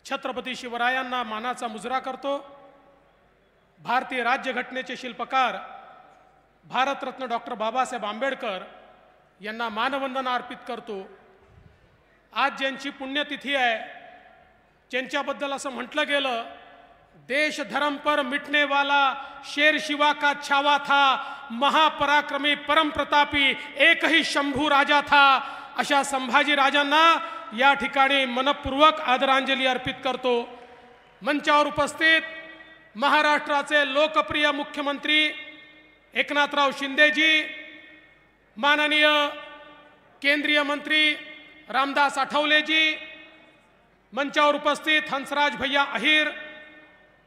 छत्रपती शिवरायांना मानाचा मुजरा करतो। भारतीय राज्यघटनेचे शिल्पकार भारतरत्न डॉक्टर बाबासाहेब आंबेडकर यांना मानवंदना अर्पित करतो। आज ज्यांची पुण्यतिथी आहे, ज्यांच्याबद्दल असं म्हटलं गेलं, देश धर्म पर मिटने वाला शेर शिवा का छावा था, महापराक्रमी परम प्रतापी एक ही शंभू राजा था, अशा संभाजी राजांना या ठिकाणी मनपूर्वक आदरांजली अर्पित करतो। मंचावर उपस्थित महाराष्ट्राचे लोकप्रिय मुख्यमंत्री एकनाथराव शिंदेजी, माननीय केंद्रीय मंत्री रामदास आठवलेजी, मंचावर उपस्थित हंसराज भैया अहिर,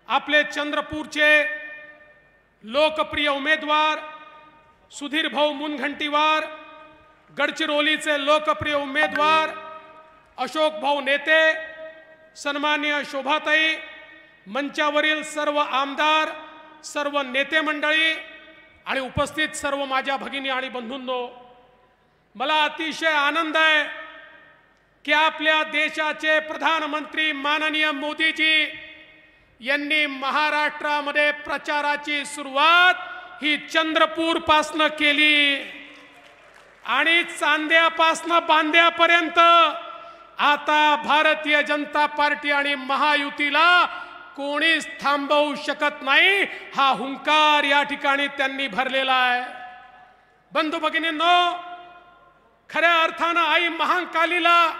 आपले चंद्रपूरचे लोकप्रिय उमेदवार सुधीर भाऊ मुनघंटीवार, गडचिरोलीचे लोकप्रिय उमेदवार अशोक भाऊ नेते, सन्माननीय शोभाताई, मंचावरील सर्व आमदार, सर्व नेते मंडळी आणि उपस्थित सर्व माझ्या भगिनी आणि बंधूंनो, मला अतिशय आनंद आहे की आपल्या देशाचे प्रधानमंत्री माननीय मोदीजी यांनी महाराष्ट्रामध्ये प्रचाराची सुरुवात ही चंद्रपूर पासनं केली आणि चांद्यापासनं बांद्यापर्यंत आता भारतीय जनता पार्टी आणि महायुतीला कोणीच थांबवू शकत नाही, हा हुंकार या ठिकाणी त्यांनी भरलेला आहे। बंधू भगिनींनो, खऱ्या अर्थानं आई महाकालीला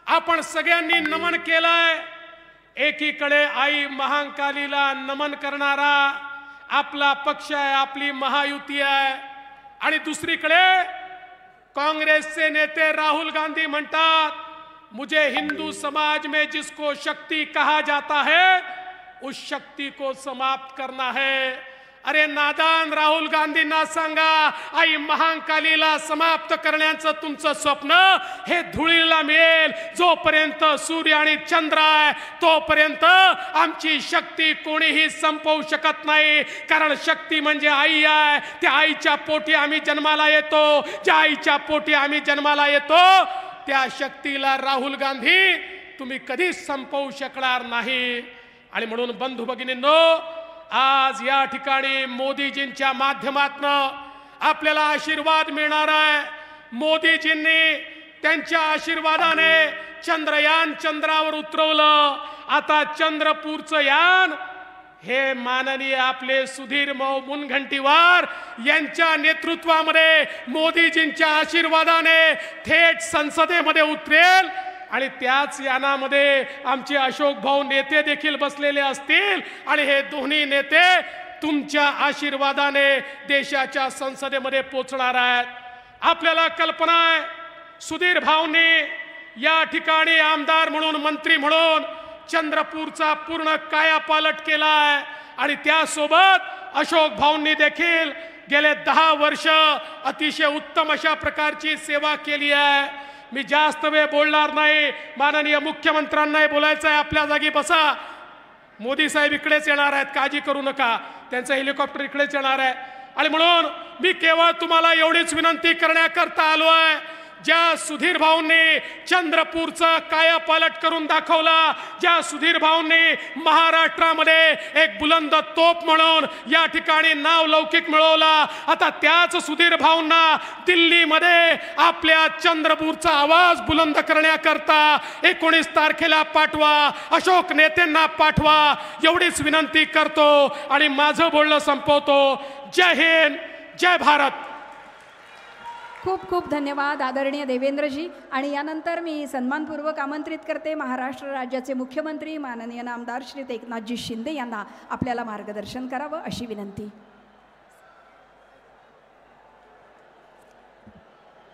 आपण सगळ्यांनी नमन केलंय। एकीकडे आई महाकालीला नमन करणारा आपला पक्ष आहे, आपली महायुती आहे, आणि दुसरीकडे काँग्रेसचे नेते राहुल गांधी म्हणतात, मुझे हिंदू समाज में जिसको शक्ति कहा जाता है उस शक्ति को समाप्त करना है। अरे नादान राहुल गांधींना सांगा, आई महाकालीला समाप्त करण्याचं तुमचं स्वप्न हे धुळीला मिळेल। जोपर्यंत सूर्य आणि चंद्र आहे तोपर्यंत आमची शक्ती कोणीही संपवू शकत नाही, कारण शक्ती म्हणजे आई आहे। त्या आईच्या पोटी आम्ही जन्माला येतो, ज्या आईच्या पोटी आम्ही जन्माला येतो त्या शक्तीला राहुल गांधी तुम्ही कधीच संपवू शकणार नाही। आणि म्हणून बंधू भगिनींनो, आज या ठिकाणी मोदीजींच्या माध्यमातून आपल्याला आशीर्वाद मिळणार आहे। मोदीजींनी त्यांच्या आशीर्वादाने चंद्रयान चंद्रावर उतरवलं। आता चंद्रपूरचं यान हे माननीय आपले सुधीर भाऊ मुनघंटीवार यांच्या नेतृत्वामध्ये मोदीजींच्या आशीर्वादाने थेट संसदेमध्ये उतरेल आणि त्याच यानामध्ये आमचे अशोक भाऊ नेते देखील बसलेले असतील आणि हे दोन्ही नेते तुमच्या आशीर्वादाने देशाच्या संसदेमध्ये पोहोचणार आहेत। आपल्याला कल्पना आहे, सुधीर भाऊंनी या ठिकाणी आमदार म्हणून, मंत्री म्हणून चंद्रपूरचा पूर्ण कायापालट केला आहे आणि त्यासोबत अशोक भाऊंनी देखील गेले 10 वर्ष अतिशय उत्तम अशा प्रकारची सेवा केली आहे। मी जास्त वेळ बोलणार नाही, माननीय मुख्यमंत्र्यांना बोलायचं आहे, आपल्या जागी बसा। मोदी साहेब इकडेच येणार आहेत, काळजी करू नका, त्यांचं हेलिकॉप्टर इकडेच येणार आहे। आणि म्हणून मी केवळ तुम्हाला एवढीच विनंती करण्याकरता आलो आहे, ज्या सुधीर भाऊंनी चंद्रपूरचा कायापालट करून दाखवला, ज्या सुधीर भाऊंनी महाराष्ट्रामध्ये एक बुलंद तोप म्हणून या ठिकाणी नाव लौकिक मिळवला, आता त्याच सुधीर भाऊंना दिल्लीमध्ये आपल्या चंद्रपूरचा आवाज बुलंद करण्याकरता 19 तारखेला पाठवा, अशोक नेत्यांना पाठवा, एवढीच विनंती करतो आणि माझं बोलणं संपवतो। जय हिंद, जय भारत। खूप खूप धन्यवाद आदरणीय देवेंद्रजी। आणि यानंतर मी सन्मानपूर्वक आमंत्रित करते महाराष्ट्र राज्याचे मुख्यमंत्री माननीय नामदार श्री एकनाथजी शिंदे यांना आपल्याला मार्गदर्शन करावं अशी विनंती।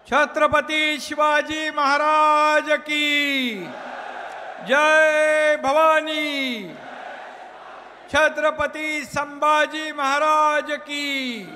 छत्रपती शिवाजी महाराज की जय भवानी, छत्रपती संभाजी महाराज की